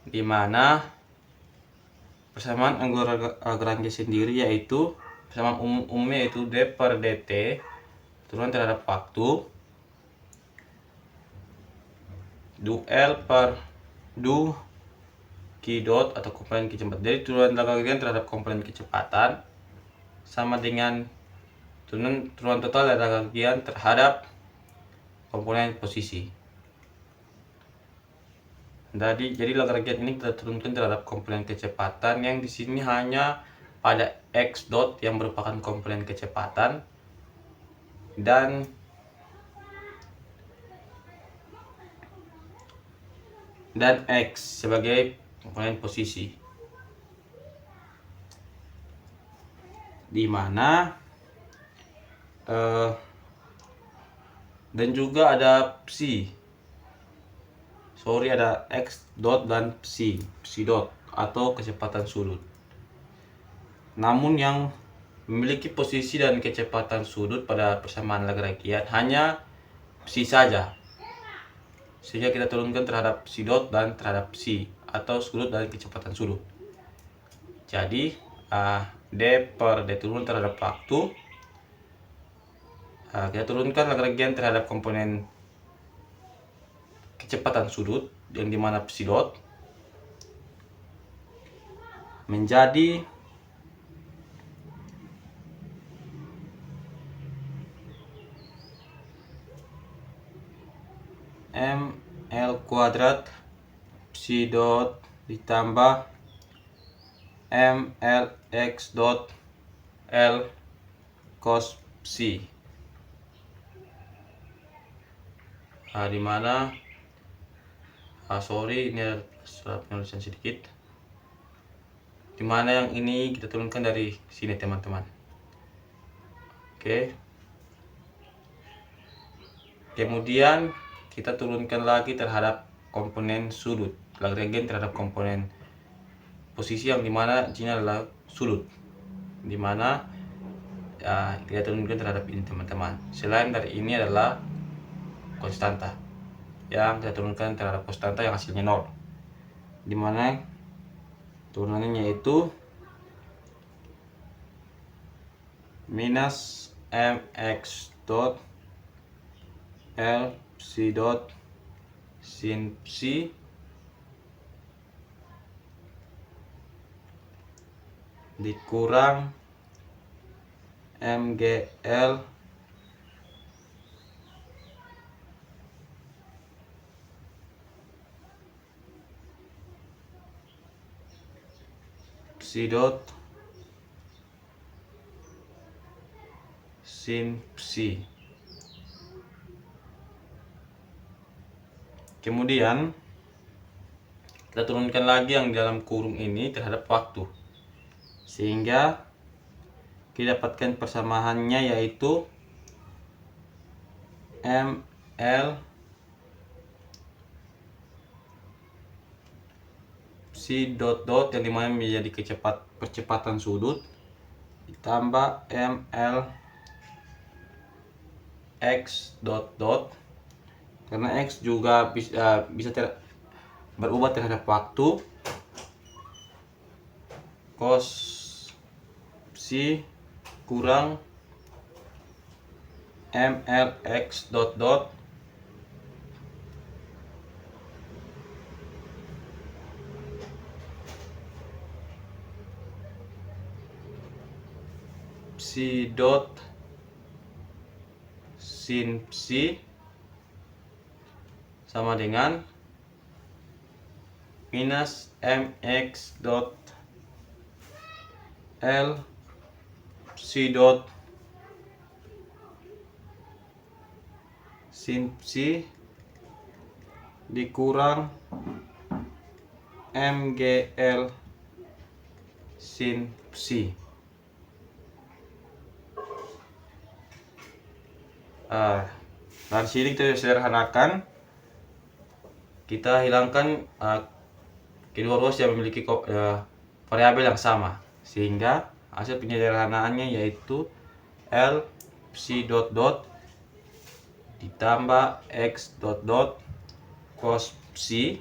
di mana persamaan Euler-Lagrange sendiri yaitu persamaan umumnya yaitu d per dt turunan terhadap waktu duel per du q dot atau komponen kecepatan. Jadi turunan Lagrangian terhadap komponen kecepatan sama dengan turunan total Lagrangian terhadap komponen posisi. Jadi Lagrangian ini kita turunkan terhadap komponen kecepatan yang di sini hanya pada x dot yang merupakan komponen kecepatan dan x sebagai komponen posisi, di mana dan juga ada ada x dot dan psi dot atau kecepatan sudut. Namun yang memiliki posisi dan kecepatan sudut pada persamaan Lagrangian hanya psi saja. sehingga kita turunkan terhadap si dot dan terhadap si atau sudut dan kecepatan sudut. Jadi D per D turun terhadap waktu, kita turunkan Lagrangian terhadap komponen kecepatan sudut yang dimana psi dot menjadi ml kuadrat psi dot ditambah ml x dot l cos psi, dimana sorry ini ada salah penulisan sedikit, dimana yang ini kita turunkan dari sini teman-teman. Oke, kemudian kita turunkan lagi terhadap komponen sudut, Lagrangian terhadap komponen posisi yang dimana G adalah sudut, dimana kita turunkan terhadap ini teman-teman. Selain dari ini adalah konstanta yang kita turunkan terhadap konstanta yang hasilnya 0, dimana turunannya yaitu minus mx dot l psi dot sin psi dikurang mgl psi dot sin psi. Kemudian kita turunkan lagi yang di dalam kurung ini terhadap waktu, sehingga kita dapatkan persamaannya yaitu ml psi dot dot yang dimana menjadi percepatan sudut ditambah ml x dot dot, karena x juga bisa berubah terhadap waktu, cos psi kurang ml x dot dot psi dot sin psi sama dengan minus mx dot l psi dot sin psi dikurang mgl sin psi. Dari sini kita sederhanakan, kita hilangkan kedua ruas yang memiliki variabel yang sama, sehingga hasil penyederhanaannya yaitu L psi dot dot ditambah X dot dot cos psi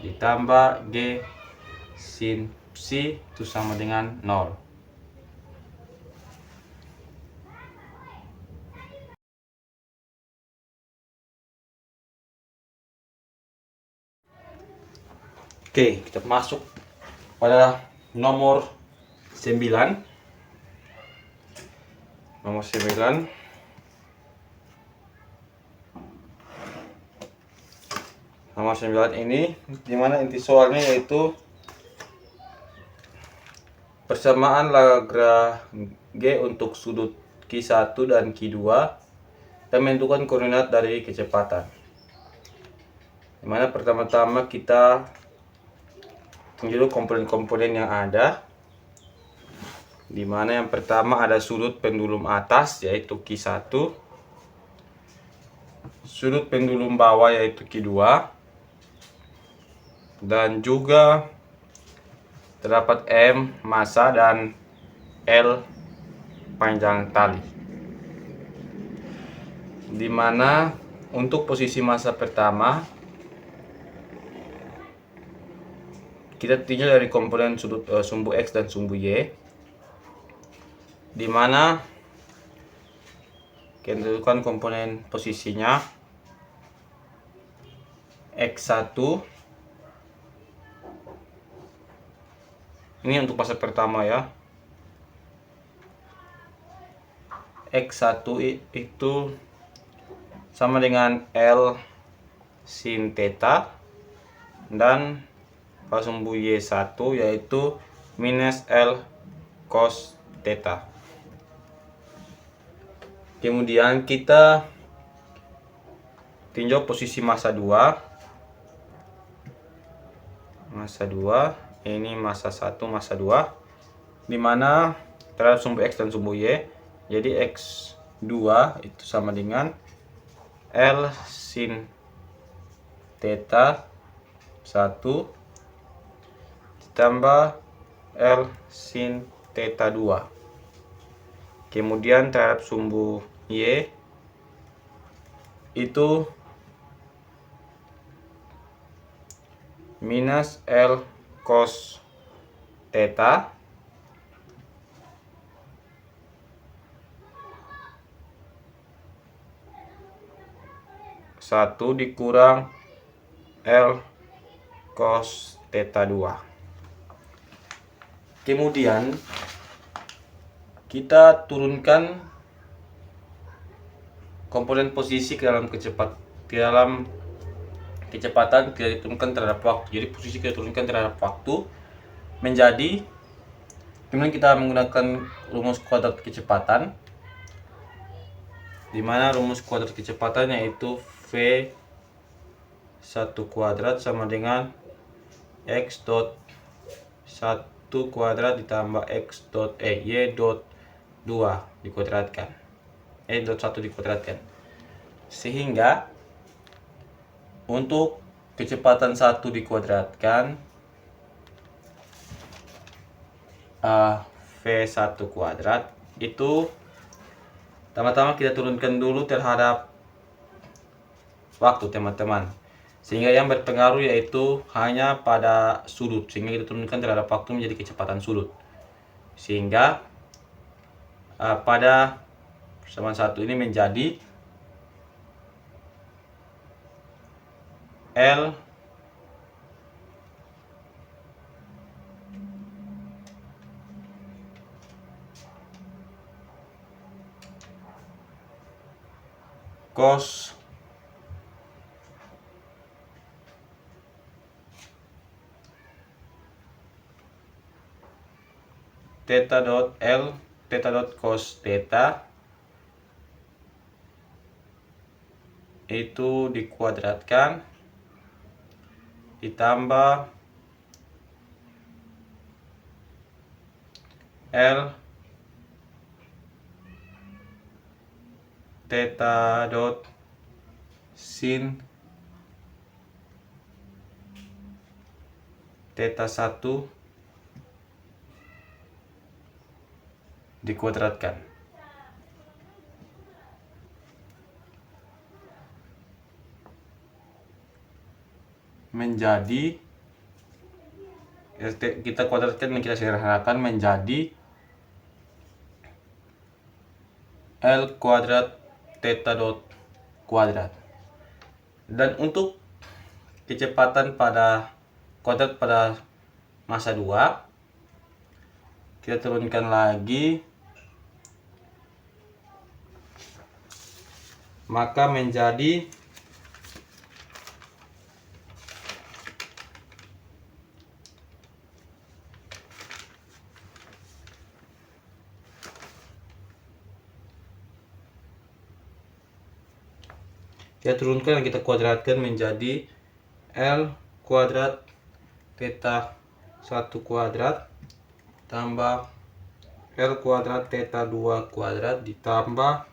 ditambah G sin psi itu sama dengan 0. Oke, kita masuk pada nomor 9. Nomor 9. Nomor 9 ini dimana inti soalnya yaitu persamaan Lagrange untuk sudut Q1 dan Q2 dan menentukan koordinat dari kecepatan. Dimana pertama-tama kita tunjuk komponen-komponen yang ada, dimana yang pertama ada sudut pendulum atas yaitu Q1, sudut pendulum bawah yaitu Q2, dan juga terdapat M massa dan L panjang tali, dimana untuk posisi massa pertama kita tinjau dari komponen sumbu X dan sumbu Y, di mana kita tentukan komponen posisinya X1. Ini untuk fase pertama ya. X1 itu sama dengan L sin theta, dan pada sumbu Y1 yaitu minus L cos theta. Kemudian kita tinjau posisi massa 2. Massa 2, ini massa 1, massa 2, dimana terhadap sumbu X dan sumbu Y. Jadi X2 itu sama dengan L sin theta 1 ditambah L sin theta 2. Kemudian terhadap sumbu Y itu minus L cos theta satu dikurang L cos theta 2. Kemudian kita turunkan komponen posisi ke dalam kecepatan tidak diturunkan terhadap waktu. Jadi posisi kita turunkan terhadap waktu menjadi, kemudian kita menggunakan rumus kuadrat kecepatan, di mana rumus kuadrat kecepatan yaitu V1 kuadrat sama dengan X dot 1 kuadrat ditambah X dot Y dot 2 dikuadratkan, Y dot 1 dikuadratkan, sehingga untuk kecepatan 1 dikuadratkan V1 kuadrat itu pertama-tama kita turunkan dulu terhadap waktu teman-teman, sehingga yang berpengaruh yaitu hanya pada sudut, sehingga kita turunkan terhadap waktu menjadi kecepatan sudut, sehingga pada persamaan 1 ini menjadi L cos theta dot L theta dot cos theta itu dikuadratkan ditambah L theta dot sin theta 1 dikuadratkan. Menjadi, kita kuadratkan dan kita sederhanakan menjadi L kuadrat theta dot kuadrat. Dan untuk kecepatan pada kuadrat pada massa 2 kita turunkan lagi, maka menjadi kita turunkan dan kita kuadratkan menjadi L kuadrat theta 1 kuadrat tambah L kuadrat theta 2 kuadrat ditambah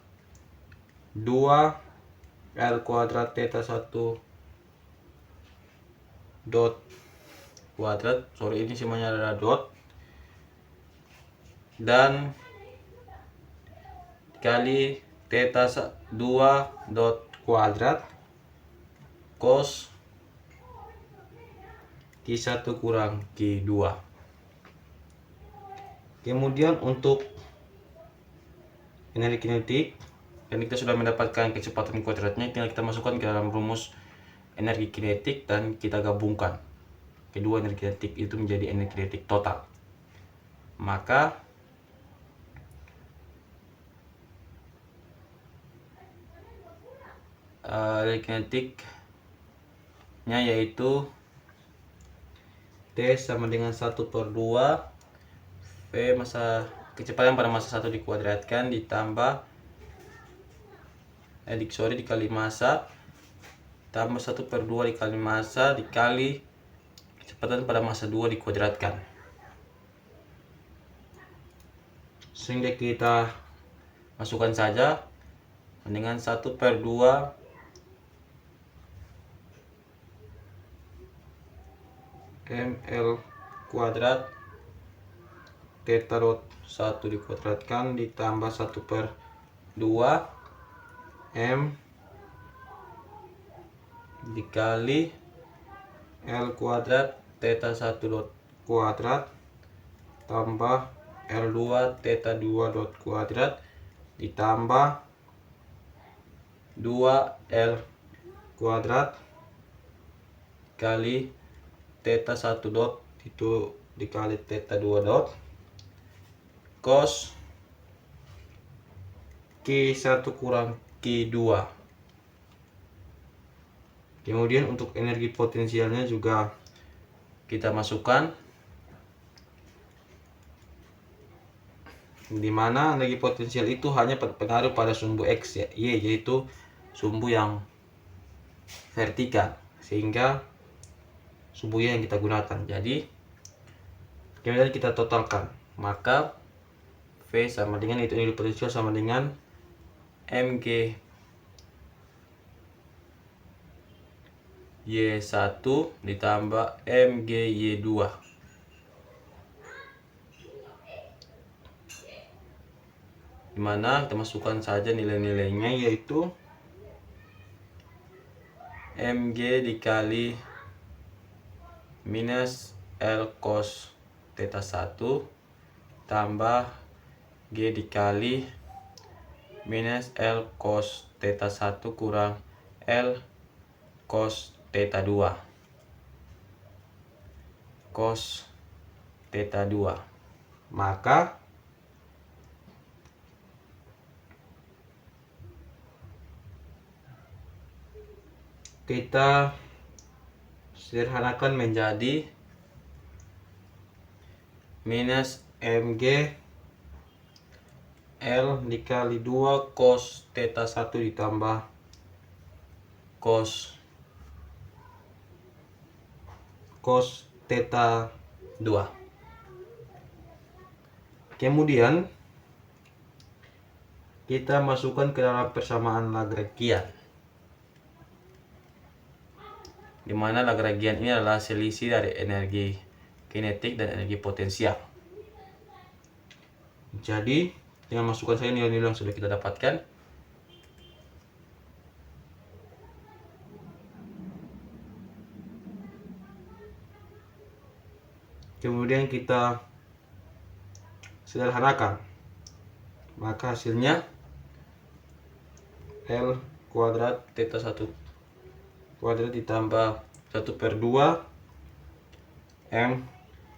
2 L kuadrat theta 1 dot kuadrat, sorry ini semuanya adalah dot, dan kali theta 2 dot kuadrat cos Q1 kurang Q2. Kemudian untuk energi kinetik, dan kita sudah mendapatkan kecepatan kuadratnya, tinggal kita masukkan ke dalam rumus energi kinetik dan kita gabungkan kedua energi kinetik itu menjadi energi kinetik total. Maka energi kinetiknya yaitu T sama dengan 1/2 V kecepatan pada massa 1 dikuadratkan ditambah dikali massa tambah 1/2 dikali massa dikali kecepatan pada massa 2 dikuadratkan, sehingga kita masukkan saja dengan 1/2 ml kuadrat theta dot 1 dikuadratkan ditambah 1/2 m dikali L kuadrat theta 1 dot kuadrat tambah L2 theta 2 dot kuadrat ditambah 2L kuadrat kali theta 1 dot itu dikali theta 2 dot cos Q1 kurang Q2. Kemudian untuk energi potensialnya juga kita masukkan, di mana energi potensial itu hanya berpengaruh pada sumbu X ya, Y yaitu sumbu yang vertikal, sehingga sumbu Y yang kita gunakan. Jadi kemudian kita totalkan, maka V sama dengan itu energi potensial sama dengan mg Y1 ditambah mg Y2 dimana kita masukkan saja nilai-nilainya, yaitu mg dikali minus L cos theta 1 tambah G dikali minus L cos theta 1 kurang L cos theta 2 cos theta 2. Maka kita sederhanakan menjadi minus mg L dikali 2 cos theta 1 ditambah cos theta 2. Kemudian kita masukkan ke dalam persamaan Lagrangian, di mana Lagrangian ini adalah selisih dari energi kinetik dan energi potensial. Jadi dengan masukkan saja nilai-nilai yang sudah kita dapatkan, kemudian kita sederhanakan, maka hasilnya L kuadrat theta 1 kuadrat ditambah 1/2 M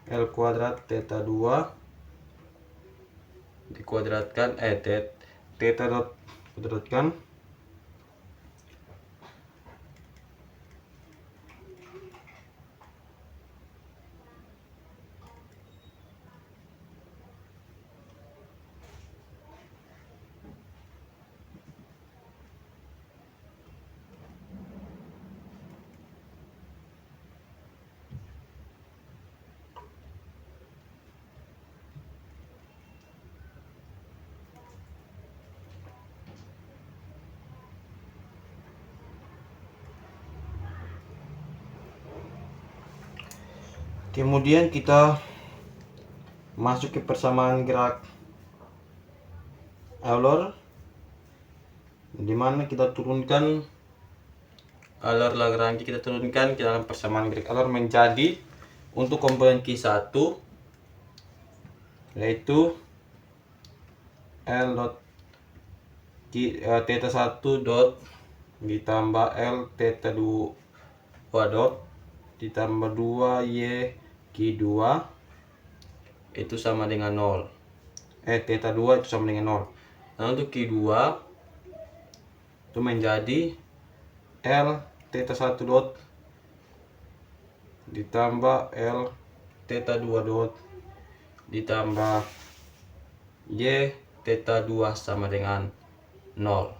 L kuadrat theta 2 dikuadratkan theta dot kuadratkan kemudian kita masuk ke persamaan gerak Euler, di mana kita turunkan Euler Lagrange kita turunkan ke dalam persamaan grafik Euler menjadi untuk komponen Q1 yaitu L dot theta 1 dot ditambah L theta 2 dot ditambah 2 Y Q2 itu sama dengan 0. Theta 2 itu sama dengan 0. Nah, untuk Q2 itu menjadi L theta 1 dot ditambah L theta 2 dot ditambah Y theta 2 sama dengan 0.